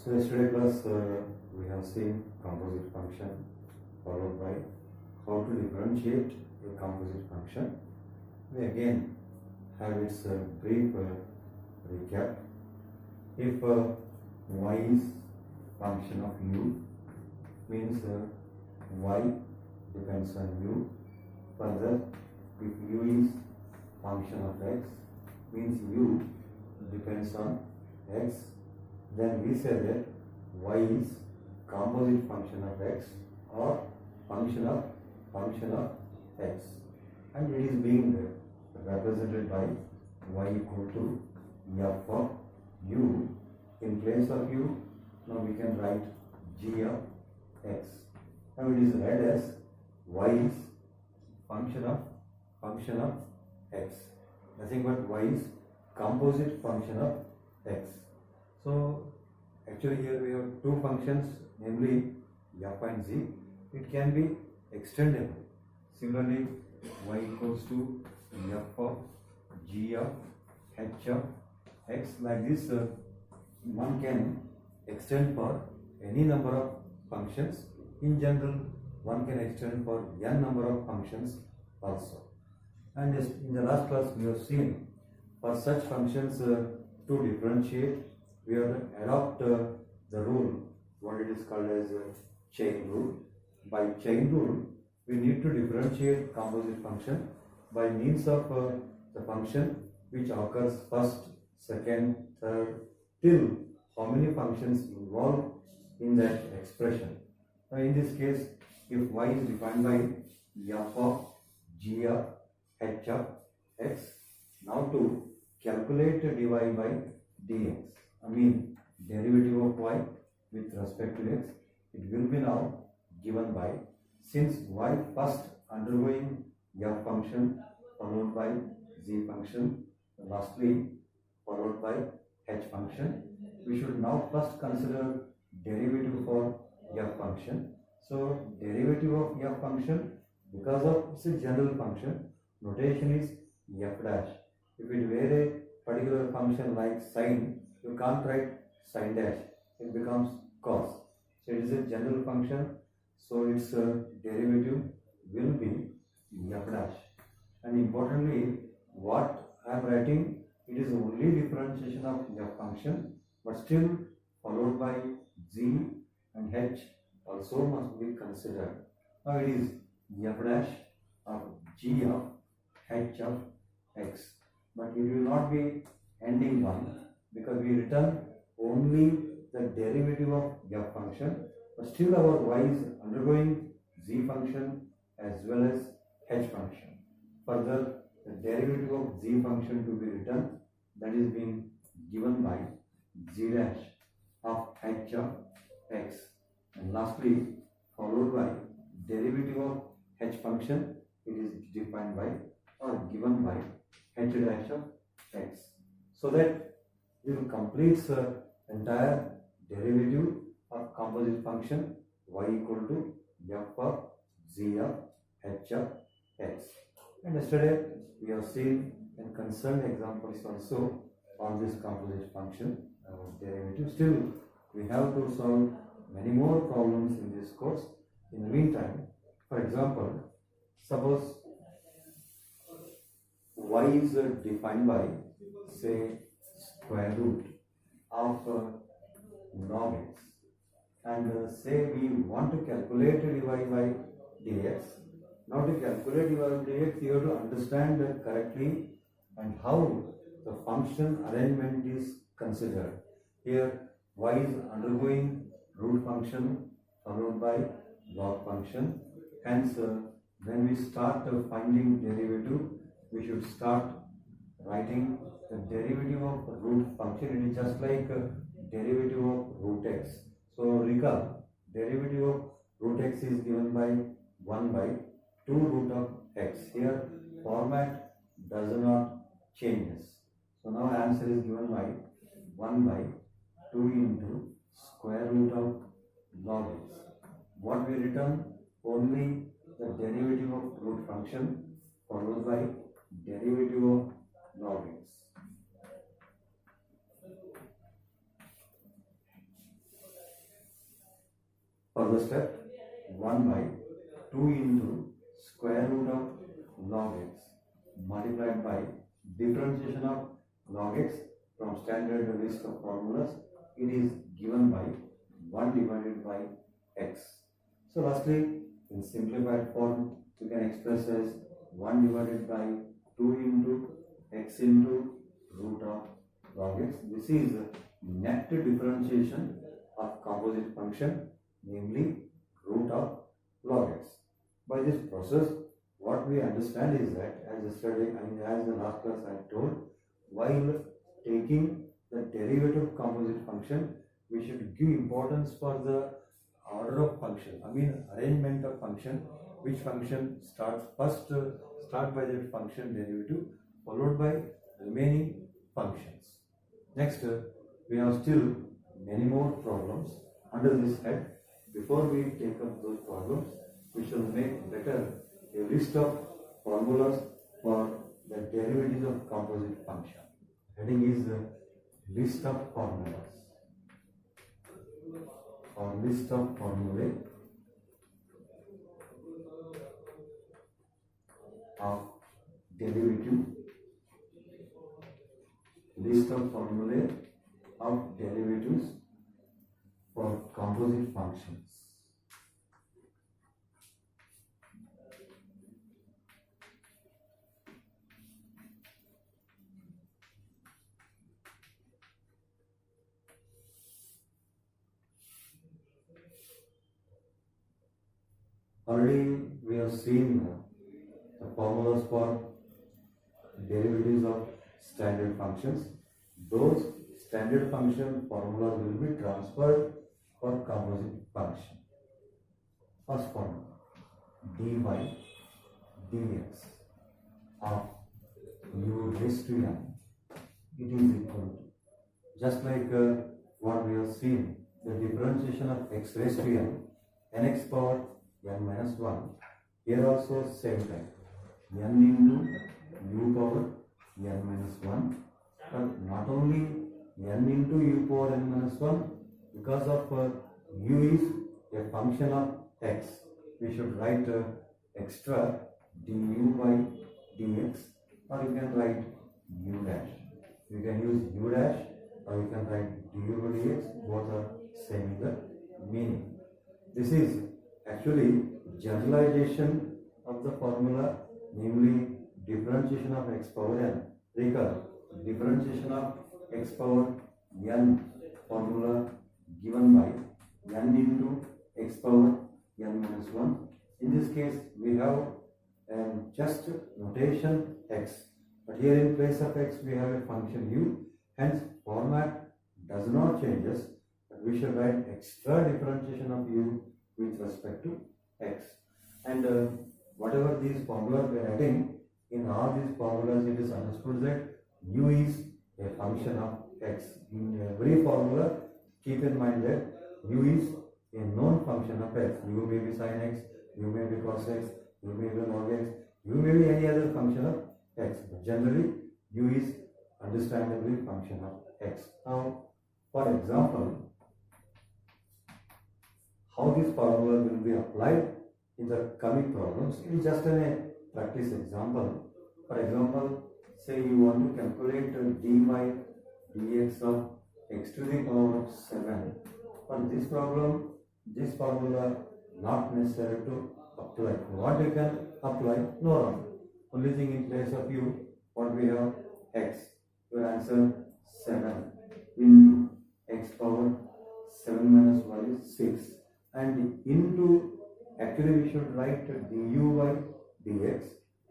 So yesterday class we have seen composite function followed by how to differentiate a composite function. We again have its brief recap. If y is function of u, means y depends on u. Further, if u is function of x, means u depends on x, then we say that y is composite function of x or function of x, and it is being represented by y equal to f of u. In place of u, now we can write g of x. Now it is read as y is function of x. Nothing but y is composite function of x. So actually here we have two functions, namely f and z. It can be extendable. Similarly, y equals to f of g of h of x. Like this, one can extend for any number of functions. In general, one can extend for n number of functions also. And in the last class, we have seen for such functions to differentiate, we have to adopt the rule, what it is called as chain rule. By chain rule, we need to differentiate composite function by means of the function which occurs first, second, third, till how many functions involved in that expression. Now in this case, if y is defined by f of g of h of x, now to calculate dy by dx, I mean derivative of y with respect to x, it will be now given by, since y first undergoing f function followed by z function, lastly followed by h function, we should now first consider derivative for f function. So derivative of f function, because of it's a general function, notation is f dash. If it were a particular function like sine, you can't write sine dash, it becomes cos. So it is a general function, so its derivative will be f dash. And importantly, what I am writing, it is only differentiation of f function, but still followed by z and h also must be considered. Now it is f dash of g of h of x, but it will not be ending one, because we return only the derivative of f function, but still our y is undergoing z function as well as h function. Further, the derivative of z function to be written, that is being given by z dash of h of x, and lastly followed by derivative of h function, it is defined by or given by h dash of x, so that we will complete the entire derivative of composite function y equal to f of z of h of x. And yesterday we have seen and concerned examples also on this composite function derivative. Still, we have to solve many more problems in this course. In the meantime, for example, suppose y is defined by, say, square root of log x, and say we want to calculate dy by dx. Now to calculate dy by dx, you have to understand correctly and how the function arrangement is considered. Here y is undergoing root function followed by log function. Hence, when we start finding derivative, we should start writing the derivative of root function. It is just like derivative of root x. So recall, derivative of root x is given by 1 by 2 root of x. Here format does not changes. So now answer is given by 1 by 2 into square root of log x. What we return? Only the derivative of root function followed by derivative of log x. Follow the step. 1 by 2 into square root of log x multiplied by differentiation of log x from standard list of formulas. It is given by 1 divided by x. So lastly, in simplified form, we can express as 1 divided by 2 into x into root of log x. This is net differentiation of composite function, namely root of log x. By this process, what we understand is that, as yesterday and as the last class I told, while taking the derivative of composite function, we should give importance for the order of function. Arrangement of function. Which function starts first? Start by the function derivative, followed by remaining functions. Next, we have still many more problems under this head. Before we take up those problems, we shall make better a list of formulas for the derivatives of composite function. Heading is list of formulas or list of formulae of derivative, list of formulae of derivatives for composite functions. Already we have seen the formulas for derivatives of standard functions. Those standard function formulas will be transferred for composite function. First formula, dy dx of u raised to n, it is equal to, just like what we have seen, the differentiation of x raised to n, nx power n minus 1, here also same type, n into u power n minus 1, but not only n into u power n minus 1, because of u is a function of x, we should write extra du by dx, or you can write u dash. You can use u dash or you can write du by dx, both are same in the meaning. This is actually generalization of the formula, namely differentiation of x power n. Recall, differentiation of x power n formula given by n into x power n minus 1. In this case, we have just notation x, but here in place of x we have a function u, hence format does not changes, but we should write extra differentiation of u with respect to x. And whatever these formulas we are writing, in all these formulas it is understood that u is a function of x. In every formula, keep in mind that u is a known function of x. U may be sin x, u may be cos x, u may be log x, u may be any other function of x. But generally, u is understandably function of x. Now, for example, how this formula will be applied in the coming problems is just a practice example. For example, say you want to calculate d by dx of x to the power of 7. For this problem, this formula not necessary to apply. What you can apply? No wrong. Only thing in place of u, what we have? X. Your answer 7 into x power 7 minus y is 6. And into, actually we should write du by dx.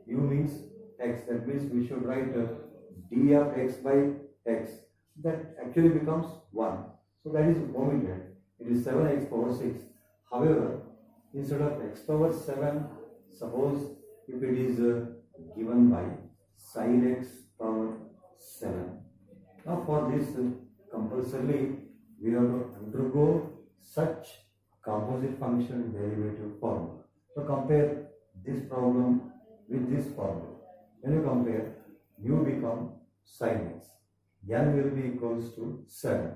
U means x, that means we should write d of x by x. That actually becomes 1. So that is omitted. It is 7x power 6. However, instead of x power 7, suppose if it is given by sin x power 7. Now for this, compulsorily we have to undergo such composite function derivative formula. So compare this problem with this formula. When you compare, u become sin x, n will be equals to 7.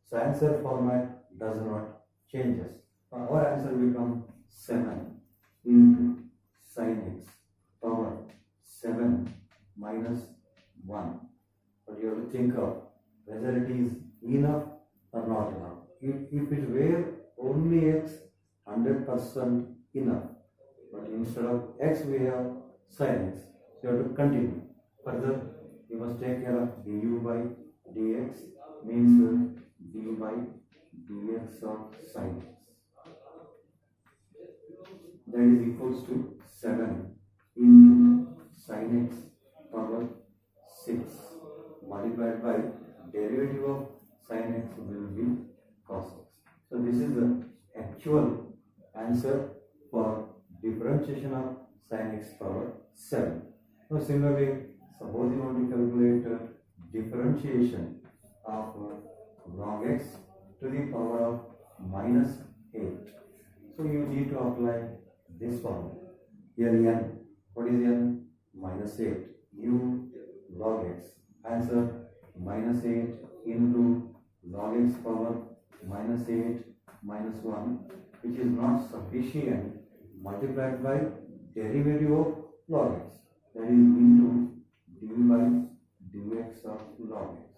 So answer format does not changes. our answer becomes 7 into sin x power 7 minus 1. But you have to think of whether it is enough or not enough. If it were only x, 100% enough. But instead of x, we have sin x. So you have to continue. Further, you must take care of du by dx means d by dx of sin x. That is equals to 7 into sin x power 6 multiplied by derivative of sin x will be cos x. So this is the actual answer for differentiation of sin x power 7. Now similarly, suppose you want to calculate differentiation of log x to the power of minus 8. So you need to apply this formula. Here n, what is n? Minus 8. U log x. Answer minus 8 into log x power minus 8 minus 1, which is not sufficient, multiplied by derivative of log x, that is into d by dx of log x.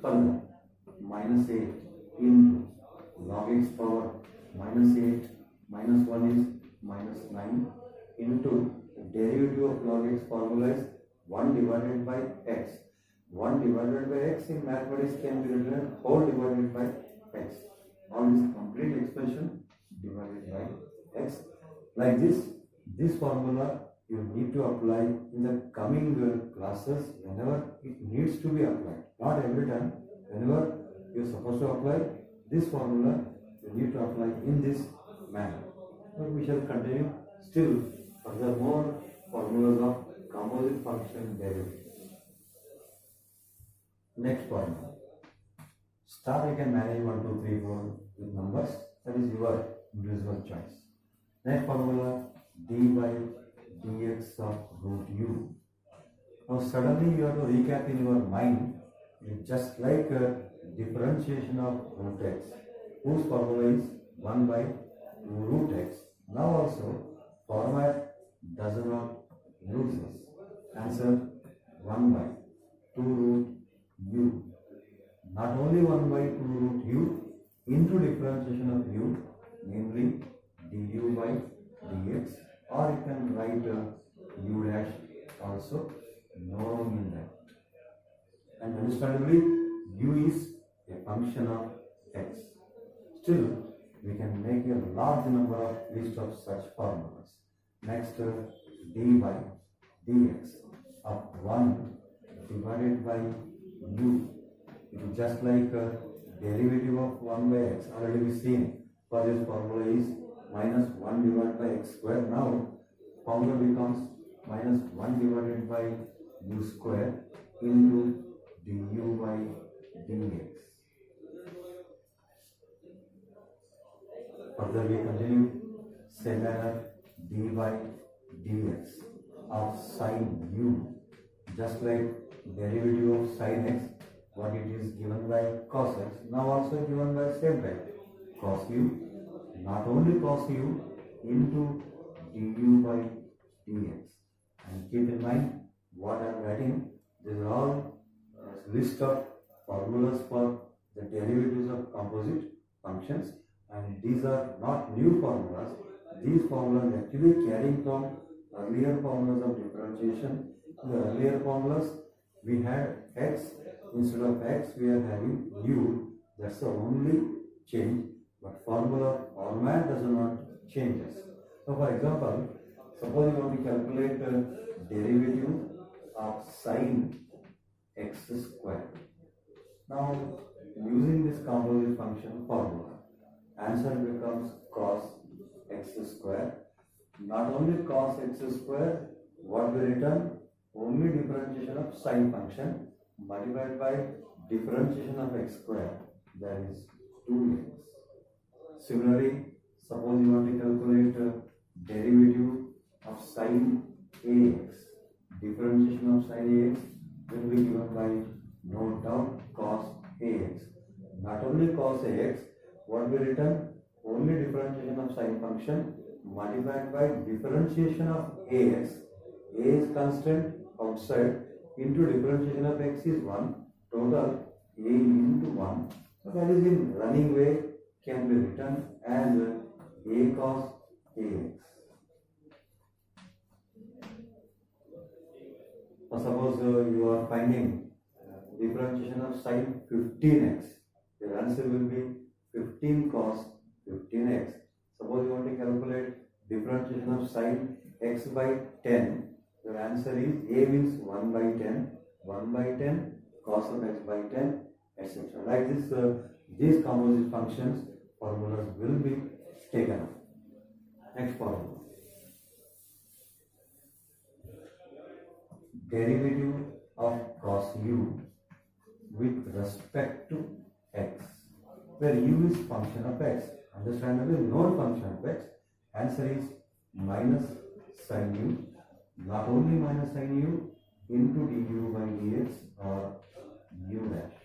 Further, minus 8 into log x power minus 8 minus 1 is minus 9 into derivative of log x formula is 1 divided by x. 1 divided by x in mathematics can be written whole divided by x. All this complete expression divided by x. Like this formula you need to apply in the coming classes whenever it needs to be applied. Not every time. Whenever you are supposed to apply this formula, you need to apply in this manner. But we shall continue still further more formulas of composite function derivatives. Next formula. Start you can manage 1, 2, 3, 4 with numbers. That is your individual choice. Next formula, d by dx of root u. Now suddenly you have to recap in your mind. It's just like a differentiation of root x, whose formula is 1 by 2 root x. Now also format does not use this. Answer 1 by 2 root u. Not only 1 by 2 root u into differentiation of u, namely du by dx, or you can write u dash also, no wrong in that. And understandably, u is a function of x. Still, we can make a large number of list of such formulas. Next, d by dx of 1 divided by u. It is just like derivative of 1 by x. Already we seen for this formula is minus 1 divided by x square. Now formula becomes minus 1 divided by u square into du by dx. Further we continue, same manner d by dx of sin u, just like derivative of sin x, what it is given by cos x, now also given by same type, cos u, not only cos u into du by dx. And keep in mind what I am writing, these are all list of formulas for the derivatives of composite functions, and these are not new formulas. These formulas actually carrying from earlier formulas of differentiation. In the earlier formulas we had x, instead of x we are having u. That's the only change, but formula format does not change. So for example, suppose you want to calculate derivative of sin x square. Now using this composite function formula, answer becomes cos x square. Not only cos x square, what we return? Only differentiation of sin function multiplied by differentiation of x square, that is 2x. Similarly, suppose you want to calculate derivative of sin ax. Differentiation of sin ax will be given by, no doubt, cos ax. Not only cos ax, what we return? only differentiation of sine function multiplied by differentiation of ax. A is constant outside into differentiation of x is 1. Total a into 1. So that is in running way can be written as a cos ax. Suppose you are finding differentiation of sine 15x. Your answer will be 15 cos 15x. Suppose you want to calculate differentiation of sine x by 10. Your answer is a means 1 by 10, 1 by 10 cos of x by 10, etc. Like this, these composite functions formulas will be taken up. Next formula. Derivative of cos u with respect to x, where u is function of x. Understandably, known function of x. Answer is minus sin u. Not only minus sin u into du by dx or u dash.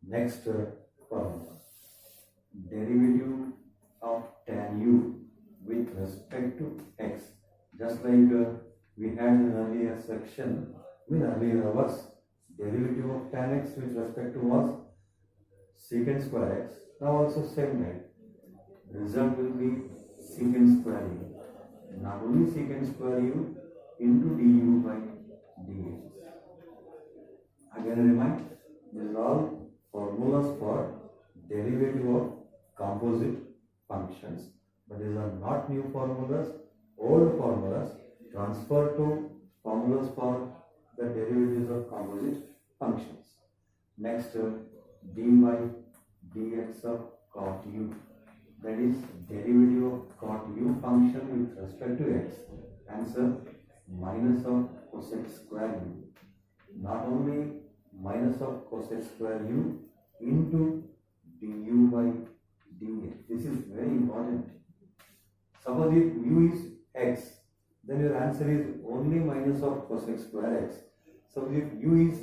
Next formula. Derivative of tan u with respect to x. Just like we had in earlier section, in earlier hours, derivative of tan x with respect to was secant square x. Now also same way. Result will be secant square u. Not only secant square u into du by dx. Again remind, these are all formulas for derivative of composite functions. But these are not new formulas, old formulas transferred to formulas for the derivatives of composite functions. Next, dy dx of cot u. That is derivative of cot u function with respect to x. Answer minus of cosec square u. Not only minus of cosec square u into du by dx. This is very important. Suppose if u is x, then your answer is only minus of cosec square x. Suppose if u is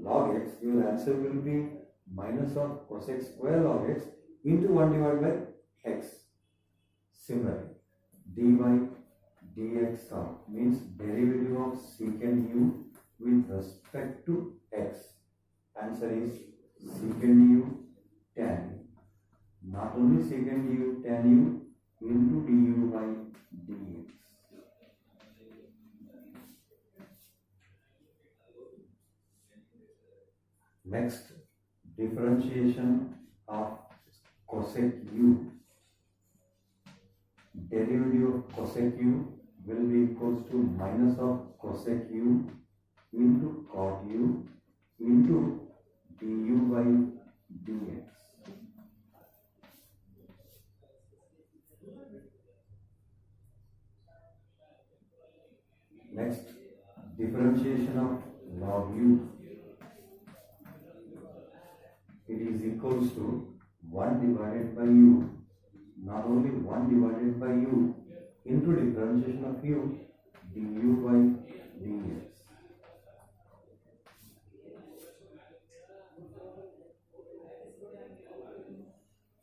log x, your answer will be minus of cosec square log x into 1 divided by x. Similarly, dy dx of means derivative of secant u with respect to x. Answer is secant u tan u. Not only secant u tan u into du by dx. Next, differentiation of cosec u. Derivative of cosec u will be equals to minus of cosec u into cot u into du by dx. Next, differentiation of log u. It is equals to 1 divided by u. Not only 1 divided by u into differentiation of u du by dx.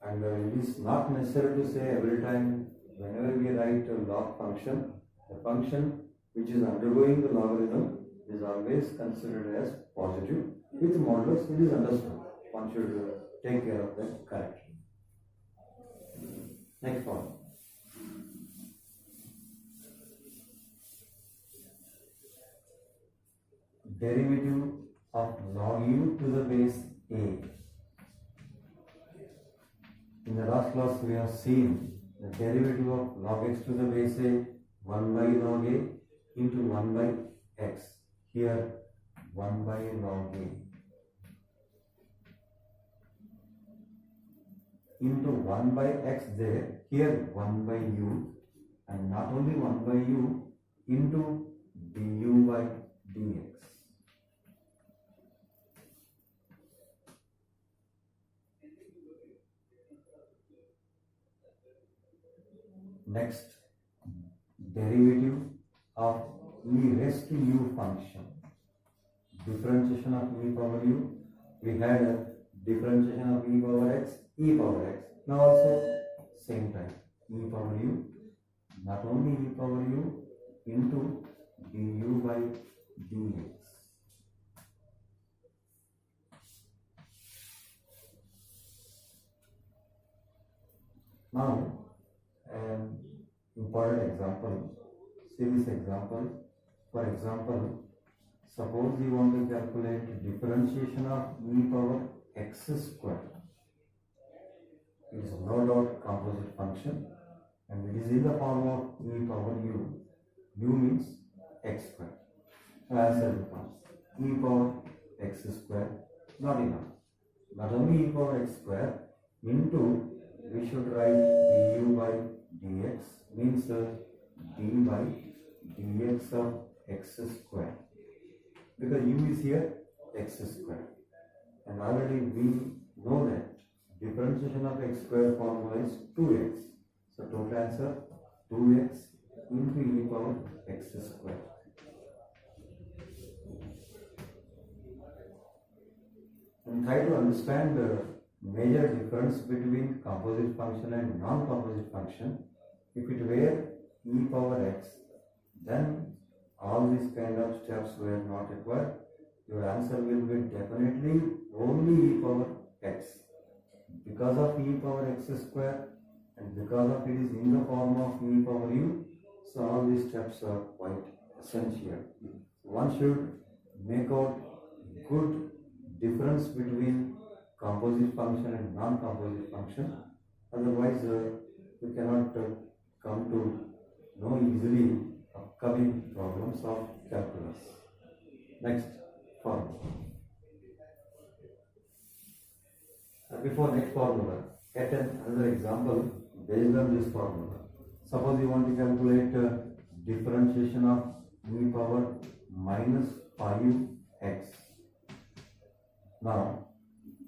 And it is not necessary to say every time whenever we write a log function, the function which is undergoing the logarithm is always considered as positive. With modulus it is understood. One should take care of that correctly. Next one. Derivative of log u to the base a. In the last class we have seen the derivative of log x to the base a 1 by log a into 1 by x. Here 1 by log a into 1 by x there. Here 1 by u, and not only 1 by u into du by dx. Next, derivative of e raised to u function. Differentiation of e power u We had a differentiation of e power x, e power x. Now also same time, e power u, not only e power u into du by dx. Now, an important example, see this example. For example, suppose you want to calculate differentiation of e power x square. It is no doubt composite function and it is in the form of e power u. U means x square. So answer becomes e power x square, not enough. Not only e power x square into, we should write du by dx means d by dx of x square, because u is here x square, and already we know that differentiation of x square formula is 2x. So total answer 2x into e power x square. And try to understand the major difference between composite function and non-composite function. If it were e power x, then all these kind of steps were not required. Your answer will be definitely only e power x. Because of e power x square and because of it is in the form of e power u, so all these steps are quite essential. One should make out good difference between composite function and non-composite function. Otherwise, you cannot come to know easily upcoming problems of calculus. Next formula. Before next formula, get another example based on this formula. Suppose you want to calculate differentiation of e power minus 5x. Now,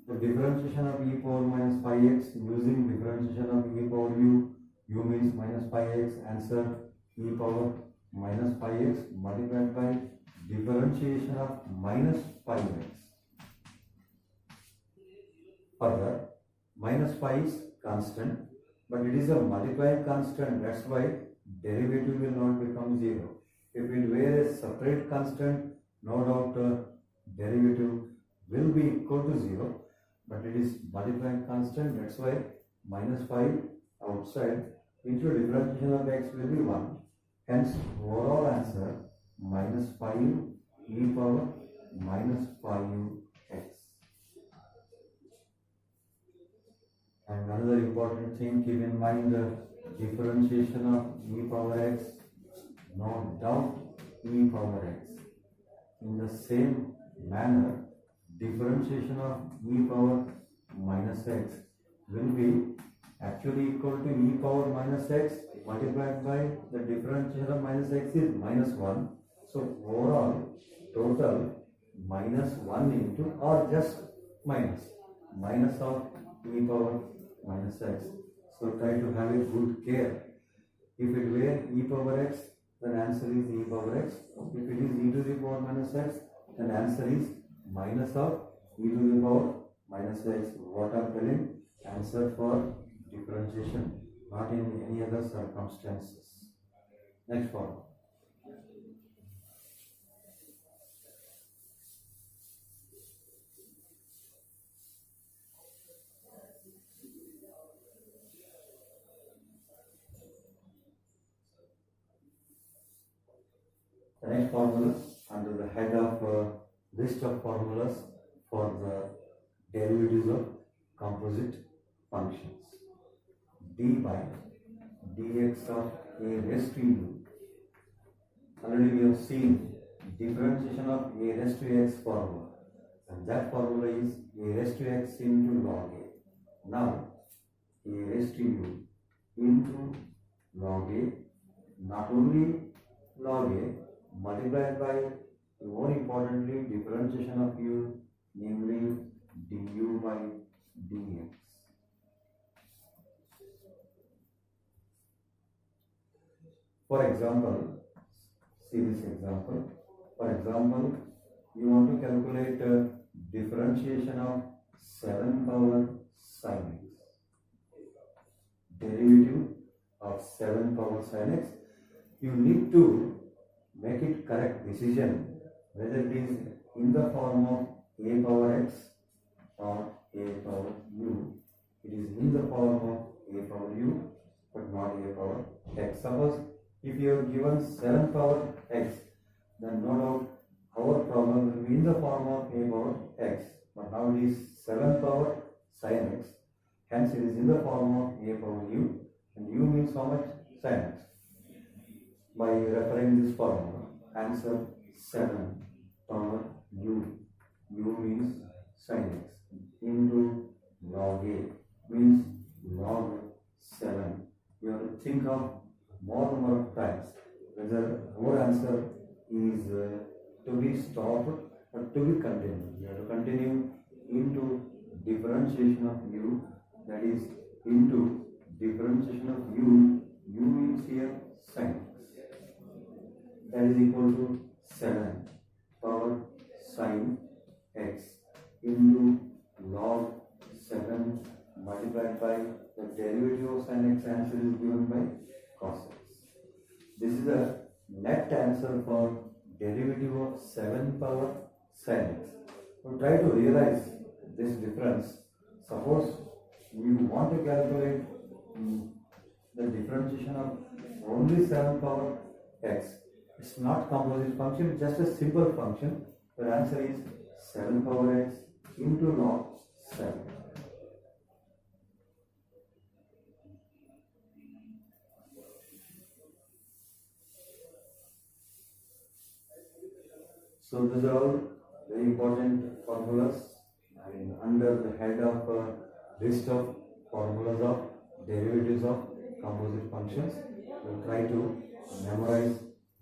the differentiation of e power minus 5x using differentiation of e power u, u means minus 5x, answer e power minus 5x multiplied by differentiation of minus 5x. Further, minus 5 is constant, but it is a multiplied constant, that's why derivative will not become 0. If it were a separate constant, no doubt derivative will be equal to 0, but it is multiplied constant, that's why minus 5 outside into differentiation of x will be 1. Hence, overall answer minus 5 e power minus 5x. And another important thing, keep in mind the differentiation of e power x, no doubt e power x. In the same manner, differentiation of e power minus x will be actually equal to e power minus x multiplied by the differentiation of minus x is minus 1. So overall total minus 1 into, or just minus of e power minus x. So try to have a good care. If it were e power x, then answer is e power x. If it is e to the power minus x, then answer is minus of e to the power minus x. What I'm telling, answer for differentiation, not in any other circumstances. Next formula. The next formula under the head of list of formulas for the derivatives of composite functions. D by dx of a raised to u. Already we have seen differentiation of a raised to x formula, and that formula is a raised to x into log a. Now, a raised to u into log a, not only log a, multiplied by, more importantly, differentiation of u, namely du by dx. For example, see this example. For example, you want to calculate differentiation differentiation of 7 power sin x. Derivative of 7 power sin x. You need to make it correct decision whether it is in the form of a power x or a power u. It is in the form of a power u but not a power x. Suppose if you are given 7 power x, then no doubt our problem will be in the form of a power x. But now it is 7 power sin x, hence it is in the form of a power u, and u means how much? Sin x. By referring this formula, answer 7 power u. U means sin x into log a means log 7. You have to think of more number of times whether our answer is to be stopped or to be continued. You have to continue into differentiation of u, that is into differentiation of u. U means here sin x, that is equal to 7 power sin x into log 7 multiplied by the derivative of sin x. Answer is given by cos x. This is the net answer for derivative of 7 power sin x. So try to realize this difference. Suppose we want to calculate the differentiation of only 7 power x. It's not composite function, it's just a simple function. The answer is 7 power x into log 7. So these are all very important formulas, and under the head of list of formulas of derivatives of composite functions, we'll try to memorize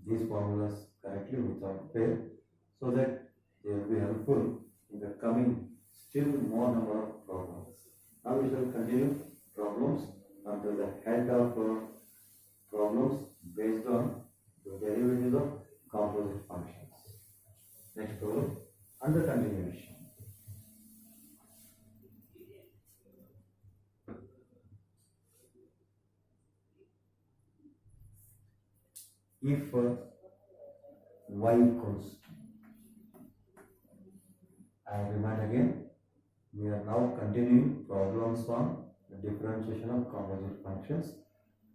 these formulas correctly without fail, so that they will be helpful in the coming still more number of problems. Now we shall continue problems under the head of problems based on the derivatives of composite functions. Next problem under continuation. If y equals, I remind again, we are now continuing problems on the differentiation of composite functions.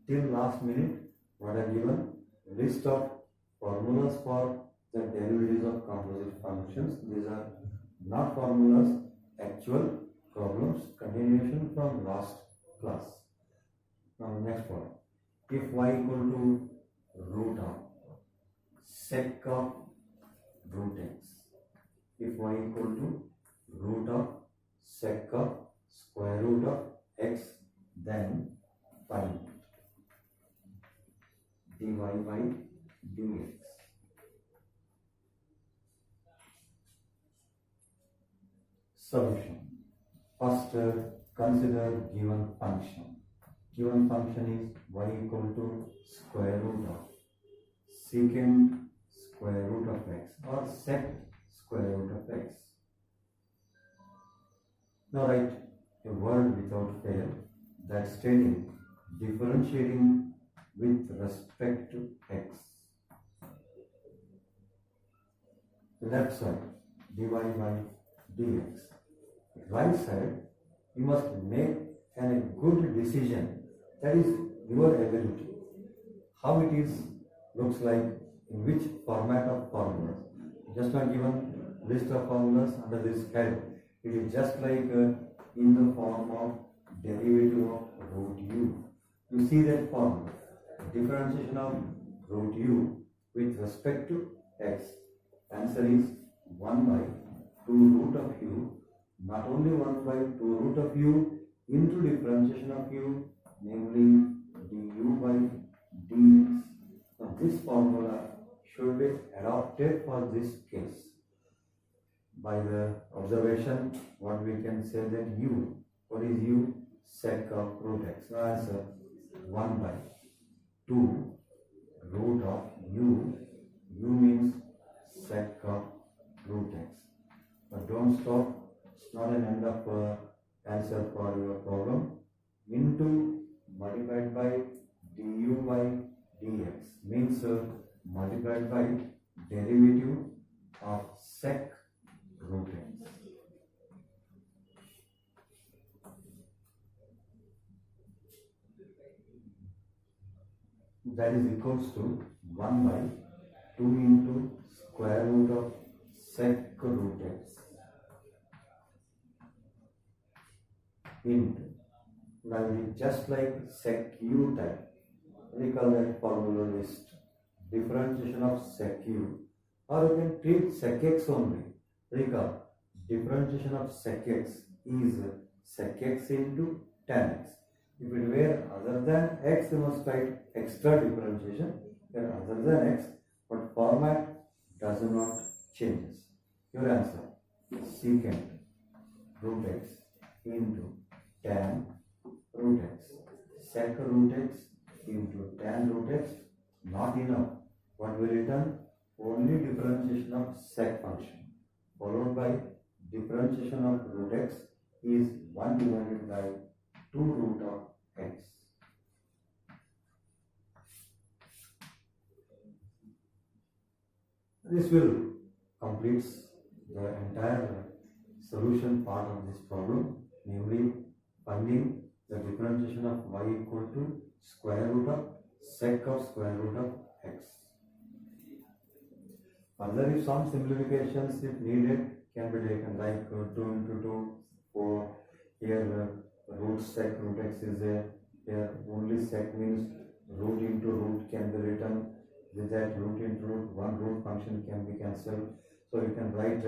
Till last minute, what I given list of formulas for the derivatives of composite functions. These are not formulas, actual problems, continuation from last class. Now next one. If y equal to root of sec of root x. If y equal to root of sec of square root of x, then find dy by dx. Solution. First, consider given function. Given function is y equal to square root of secant square root of x or sec square root of x. Now write a word without fail that stating differentiating with respect to x. Left side dy by dx. Right side, you must make a good decision. That is your ability. How it is looks like, in which format of formulas. Just not given list of formulas under this head. It is just like in the form of derivative of root u. You see that formula. Differentiation of root u with respect to x. Answer is 1 by 2 root of u. Not only 1 by 2 root of u into differentiation of u, namely du by dx. Now this formula should be adopted for this case. By the observation, what we can say that u, what is u? Sec of root x. Now answer 1 by 2 root of u. U means sec of root x. But don't stop. It's not an end of answer for your problem. Into multiplied by du by dx means multiplied by derivative of sec root x. That is equals to 1 by 2 into square root of sec root x into, now it is just like sec u type. Recall that formula list. Differentiation of sec u, or you can treat sec x only. Recall, differentiation of sec x is sec x into tan x. If it were other than x, you must write extra differentiation. Here other than x, but format does not changes. Your answer is secant root x into tan root x. Sec root x into tan root x, not enough. What we return? Only differentiation of sec function followed by differentiation of root x is 1 divided by 2 root of x. This will complete the entire solution part of this problem, namely finding the differentiation of y equal to square root of sec of square root of x. Further, if some simplifications if needed can be taken, like 2 into 2, 4. Here root sec root x is there. Here only sec means root into root can be written. With that root into root, one root function can be cancelled. So you can write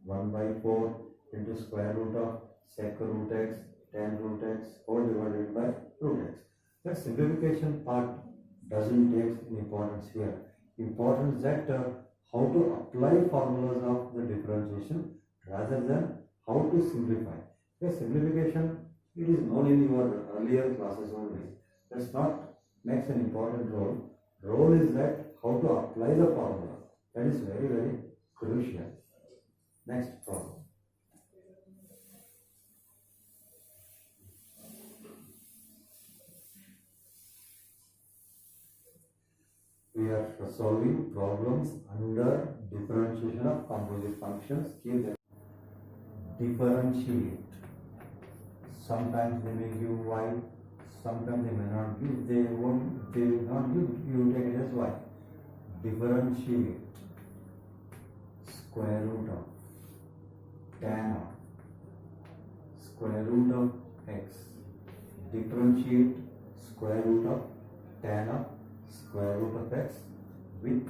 1 by 4 into square root of sec root x, tan root x, whole divided by root x. The simplification part doesn't take importance here. Importance that how to apply formulas of the differentiation rather than how to simplify. The simplification, it is known in your earlier classes only. That's not makes an important role. Role is that how to apply the formula. That is very, very crucial. Next problem. We are solving problems under differentiation of composite functions. Give them differentiate. Sometimes they may give y, sometimes they may not give. They won't. They will not give. You take it as y. Differentiate square root of tan of square root of x. Differentiate square root of tan of square root of x with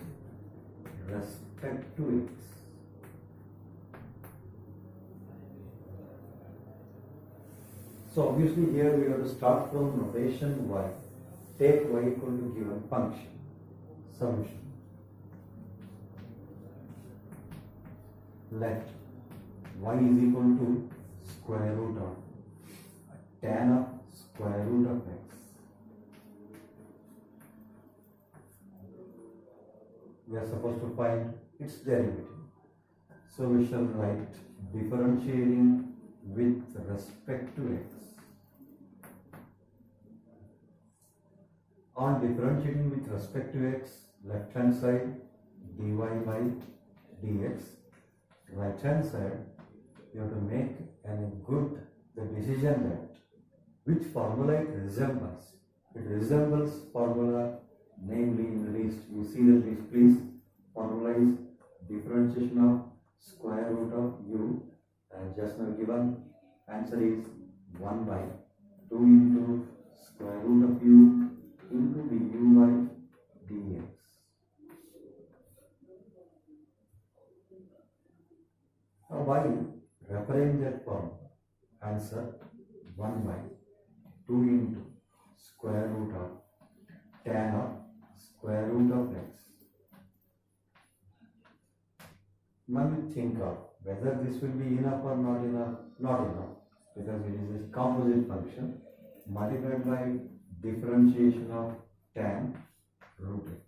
respect to x. So obviously here we have to start from notation y. Take y equal to given function. Solution. Let y is equal to square root of tan of square root of x. We are supposed to find its derivative. So we shall write differentiating with respect to x. On differentiating with respect to x, left hand side dy by dx, right hand side you have to make the decision that which formula it resembles. It resembles formula, namely in the list. You see the list, please. Formula is differentiation of square root of u, and just now given answer is 1 by 2 into square root of u into du by dx. Now by referring that form, answer 1 by 2 into square root of tan of square root of x. Now you think of whether this will be enough or not enough. Not enough, because it is a composite function multiplied by differentiation of tan root x.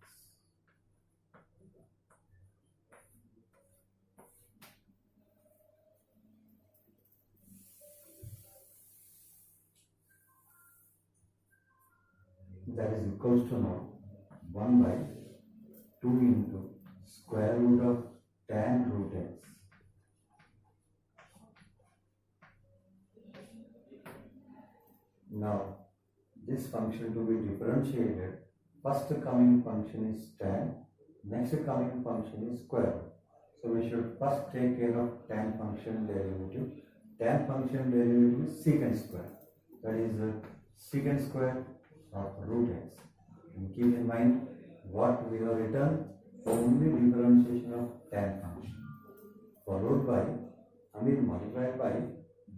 that is equals to now 1 by 2 into square root of tan root x. Now this function to be differentiated, first coming function is tan, next coming function is square root. So we should first take care of tan function derivative. Tan function derivative is secant square, that is secant square of root x. And keep in mind what we have written, only differentiation of tan function followed by, multiplied by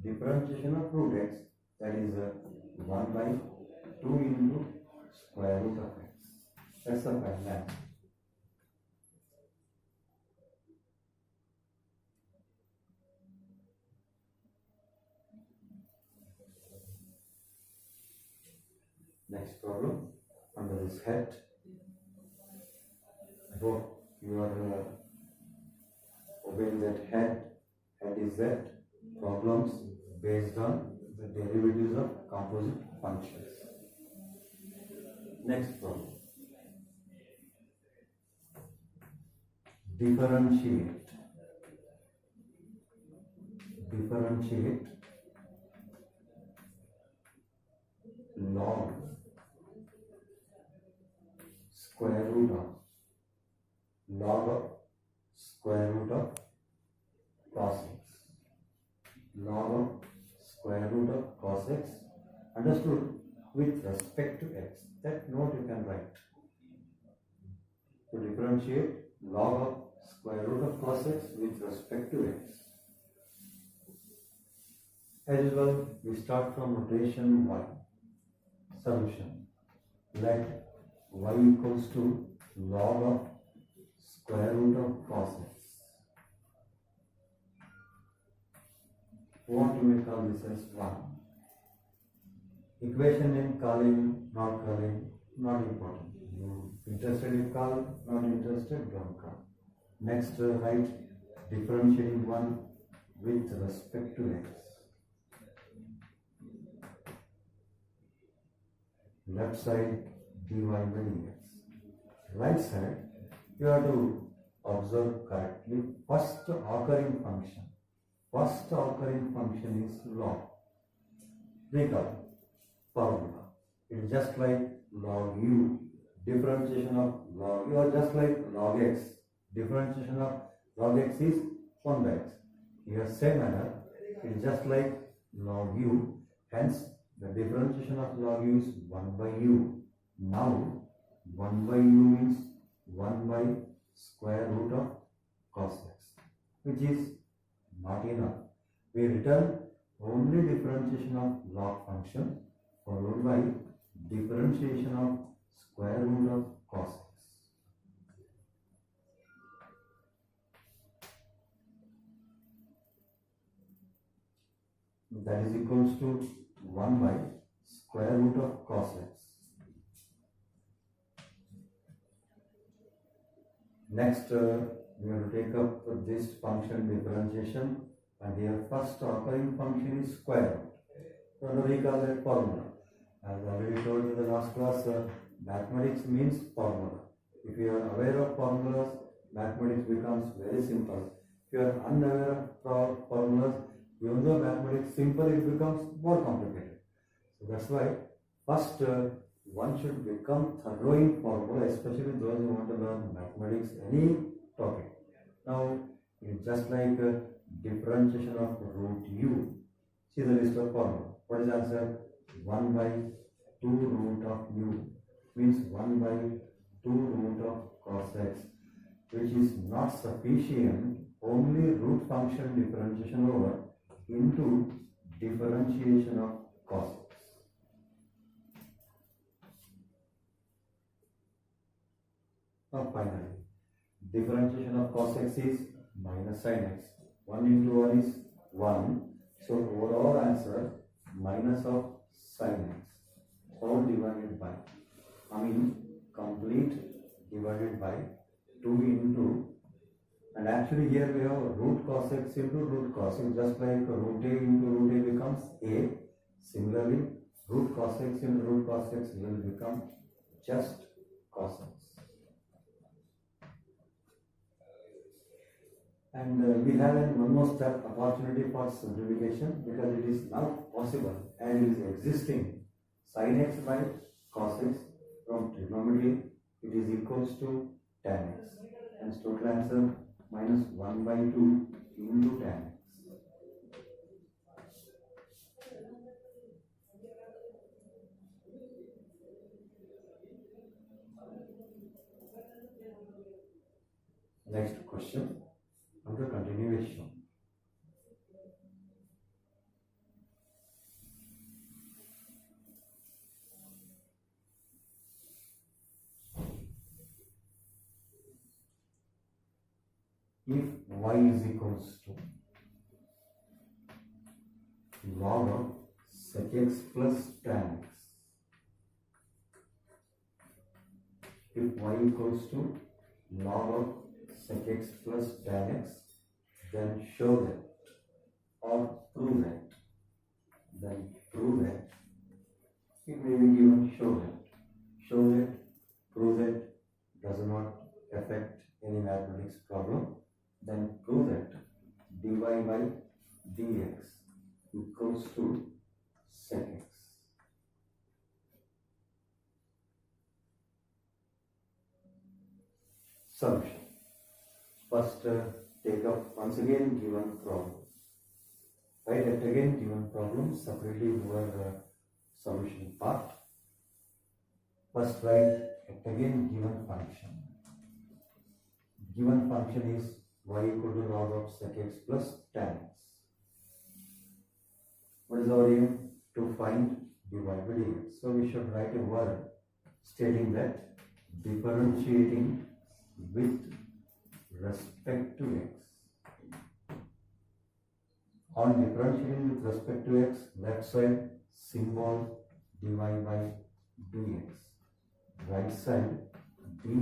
differentiation of root x, that is 1 by 2 into square root of x. That's the final answer. Next problem under this head. I hope you are obeying that head. Head is that problems based on the derivatives of composite functions. Next problem. Differentiate log square root of square root of cos x. Log of square root of cos x, understood, with respect to x. That note you can write. To differentiate log of square root of cos x with respect to x. As usual, we start from notation y. Solution. Let y equals to log of square root of cos x. What you may call this as 1. Equation name calling, not important. You interested in call, not interested, don't call. Next, write differentiating 1 with respect to x. Left side dy by dx. Right side, you have to observe correctly. First occurring function is log. Recall formula. It is just like log u. Differentiation of log u, or just like log x. Differentiation of log x is 1 by x. Here same manner, it is just like log u. Hence, the differentiation of log u is 1 by u. Now, 1 by u means 1 by square root of cos x, which is not enough. We return only differentiation of log function followed by differentiation of square root of cos x. That is equals to 1 by square root of cos x. Next, we have to take up this function differentiation, and here first occurring function is square root. So now recall that formula. As already told in the last class, mathematics means formula. If you are aware of formulas, mathematics becomes very simple. If you are unaware of formulas, even though mathematics simple, it becomes more complicated. So that's why first one should become thorough in formula, especially those who want to learn mathematics, any topic. Now, it's just like differentiation of root u. See the list of formula. What is the answer? 1 by 2 root of u means 1 by 2 root of cos x, which is not sufficient. Only root function differentiation over into differentiation of cos x. Now finally, differentiation of cos x is minus sin x. 1 into 1 is 1. So overall answer minus of sin x, all divided by, complete divided by 2 into, and actually here we have root cos x into root cos x, just like root a into root a becomes a. Similarly, root cos x into root cos x will become just cos x. And we have one more step opportunity for simplification, because it is now possible and it is existing sin x by cos x from trigonometry. It is equals to tan x, and total answer minus 1 by 2 into tan x. Next question, under continuation. If y is equals to log of sec x plus tan x, if y equals to log of sec x plus tan x, then show that, or prove that, it may be given show that, prove that does not affect any mathematics problem, then prove that dy by dx equals to sec x. Solution. First, take up once again given problem. Write it again given problem separately your solution part. First, write it again given function. Given function is y equal to log of sec x plus tan x. What is our aim? To find dy by dx. So we should write a word stating that differentiating with respect to x. On differentiating with respect to x, left side symbol dy by dx. Right side dy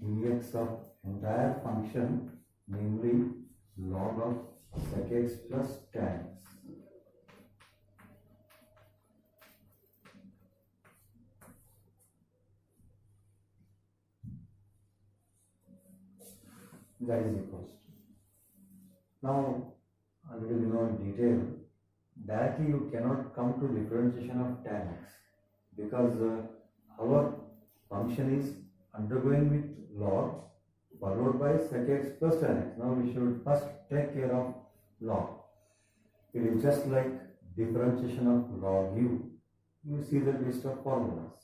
dx of entire function, namely log of sec x plus tan x. That is equals to. Now, a little more in detail. Directly you cannot come to differentiation of tan x, because our function is undergoing with log followed by sec x plus tan x. Now we should first take care of log. It is just like differentiation of log u. You see the list of formulas.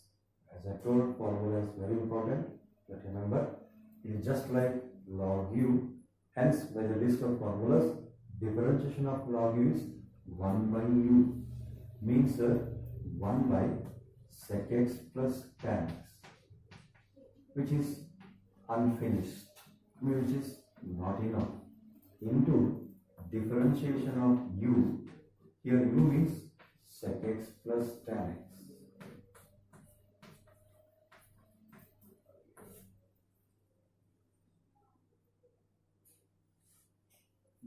As I told, formula is very important, but remember, it is just like log u. Hence, by the list of formulas, differentiation of log u is 1 by u, means 1 by sec x plus tan x, which is unfinished, which is not enough, into differentiation of u. Here u is sec x plus tan x.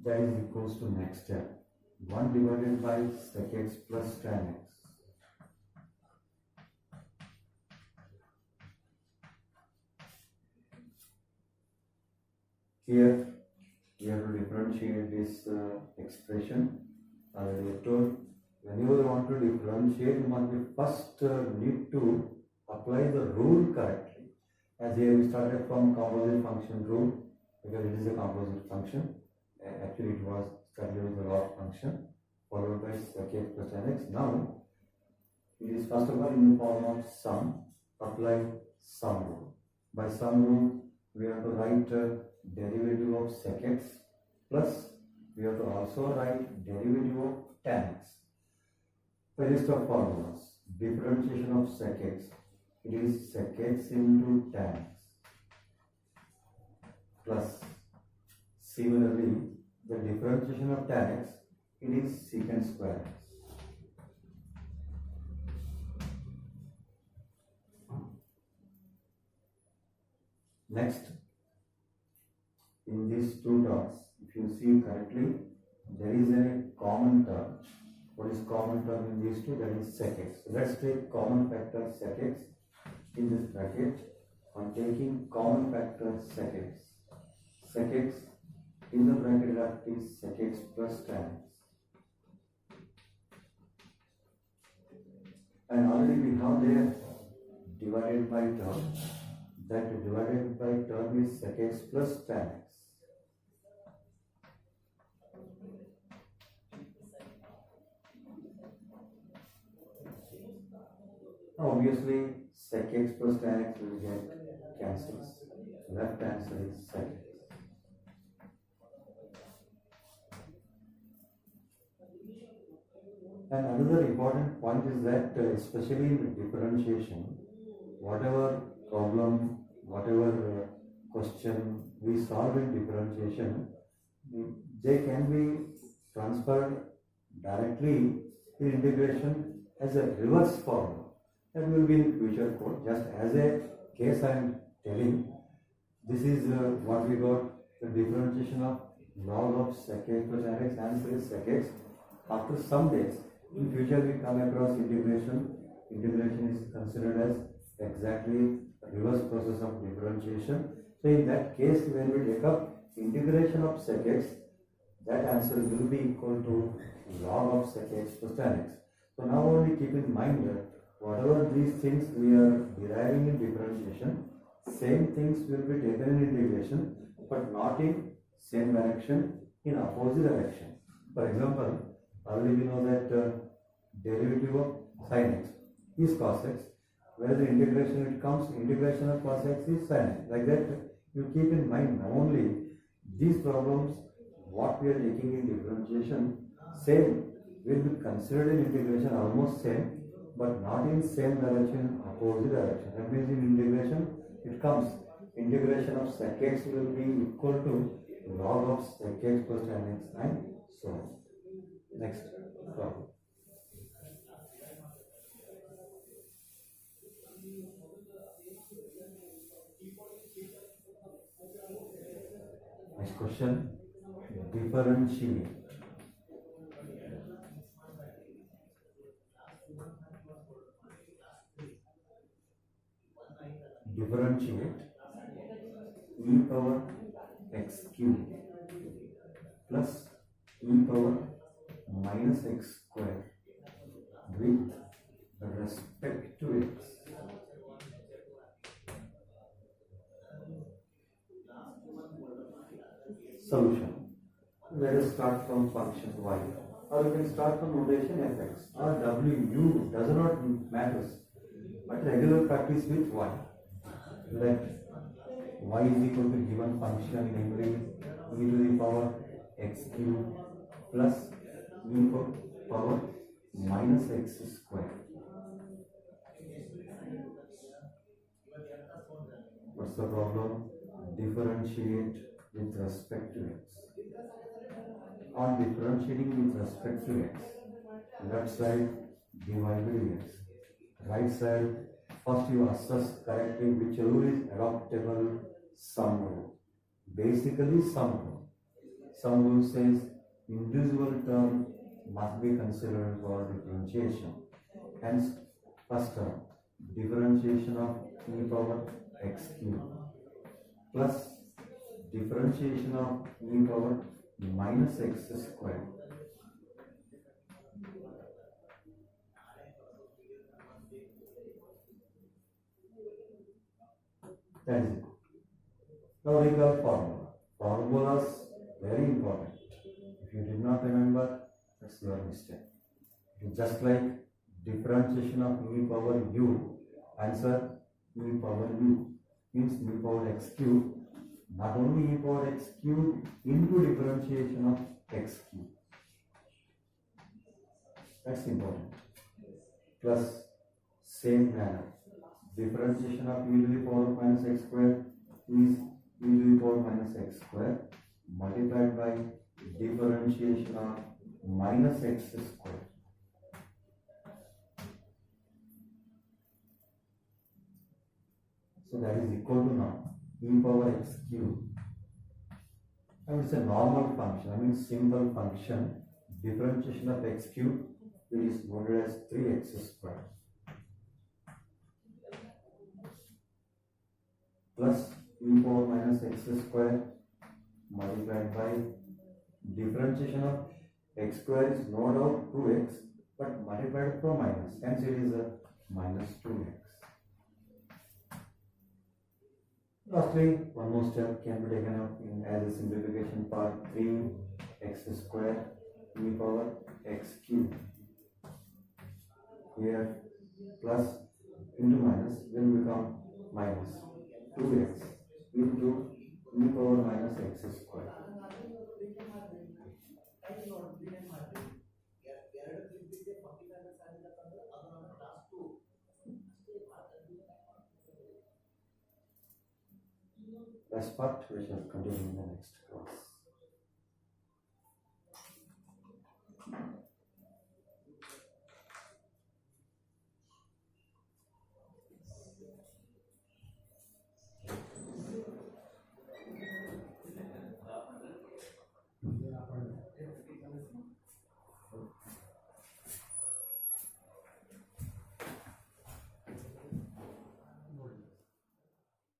That is equals to next step, 1 divided by sec x plus tan x. Here we have to differentiate this expression. Already told, whenever you want to differentiate, you must be first need to apply the rule correctly. As here we started from composite function rule, because it is a composite function. Actually it was started with the log function followed by sec x plus tan x. Now it is first of all in the form of sum. Apply sum rule. By sum rule we have to write derivative of sec x plus we have to also write derivative of tan x. The list of formulas. Differentiation of sec x, it is sec x into tan x plus, similarly the differentiation of tan x, it is secant square x. Next, in these two terms, if you see correctly, there is a common term. What is common term in these two? That is sec x. So let's take common factor sec x. in this bracket on taking common factor sec x. Sec x in the bracket that is sec x plus tan x. And already we have there divided by term. That divided by term is sec x plus tan x. Now obviously sec x plus tan x will get cancels. Left answer is sec x. And another important point is that especially in differentiation, whatever problem, whatever question we solve in differentiation, they can be transferred directly in integration as a reverse formula. That will be in future code. Just as a case I am telling, this is what we got, the differentiation of log of sec x plus tan x, answer is sec x. After some days, in future we come across integration. Integration is considered as exactly reverse process of differentiation. So in that case, when we take up integration of sec x, that answer will be equal to log of sec x plus tan x. So now only keep in mind that whatever these things we are deriving in differentiation, same things will be taken in integration, but not in same direction, in opposite direction. For example, already we know that derivative of sin x is cos x, where the integration it comes, integration of cos x is sin x. Like that, you keep in mind only these problems, what we are taking in differentiation, same will be considered in integration almost same, but not in same direction, opposite direction. That means in integration, it comes, integration of sec x will be equal to log of sec x plus tan x and so on. Next problem. Next question, differentiate. Differentiate e power x cube plus e power minus x square with respect to x. Solution. Let us start from function y, or you can start from notation fx or w. U does not matter, but regular practice with y. Let y is equal to given function, namely e to the power x cube plus e power minus x square. What's the problem? Differentiate with respect to x. On differentiating with respect to x, left side divided by x, right side, first you assess correctly which rule is adoptable. Sum rule. Basically sum rule. Sum rule says individual term must be considered for differentiation. Hence, first term, differentiation of e power x cube plus differentiation of e power minus x square. That is it. Now recall formula. Formulas very important. If you did not remember, that's your mistake. Just like differentiation of e power u, answer e power u means e power x cube. Not only e power x cube into differentiation of x cube. That's important. Plus same manner. Differentiation of e to the power minus x square is e to the power minus x square multiplied by differentiation of minus x square. So that is equal to now e power x cube. And it's a normal function, I mean simple function. Differentiation of x cube, it is noted as 3x square. plus e power minus x square multiplied by differentiation of x square is no doubt 2x, but multiplied from minus, hence it is a minus 2x. Lastly, one more step can be taken up in as a simplification part. 3x square e power x cube. Here plus into minus will become minus 2x into e power minus x square. Rest part we shall continue in the next class.